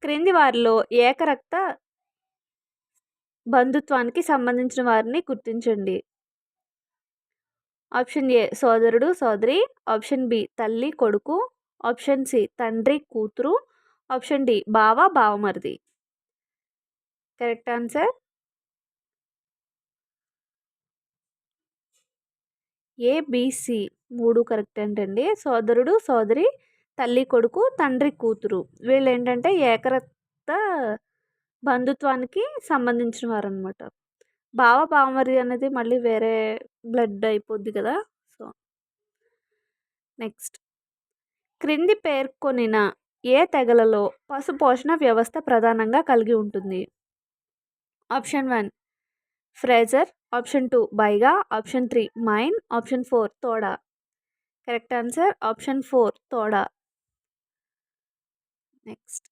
క్రింది వారిలో ఏకరక్త బంధుత్వానికి సంబంధించిన వారిని గుర్తించండి. ఆప్షన్ ఏ సోదరుడు సోదరి, ఆప్షన్ బి తల్లి కొడుకు, ఆప్షన్ సి తండ్రి కూతురు, ఆప్షన్ డి బావ బావమరిది. కరెక్ట్ ఆన్సర్ ఏబిసి 3 కరెక్ట్ ఏంటండి. సోదరుడు సోదరి, తల్లి కొడుకు, తండ్రి కూతురు వీళ్ళు ఏంటంటే ఏకరక్త బంధుత్వానికి సంబంధించిన వారనమాట. బావ బావమరిది అనేది మళ్ళీ వేరే బ్లడ్ అయిపోద్ది కదా. సో నెక్స్ట్, క్రింది పేర్కొనిన ఏ తెగలలో పశు పోషణ వ్యవస్థ ప్రధానంగా కలిగి ఉంటుంది? ఆప్షన్ 1 ఫ్రేజర్, ఆప్షన్ 2 బైగా, ఆప్షన్ 3 మైన్, ఆప్షన్ 4 తోడా. కరెక్ట్ ఆన్సర్ ఆప్షన్ 4 తోడా. నెక్స్ట్,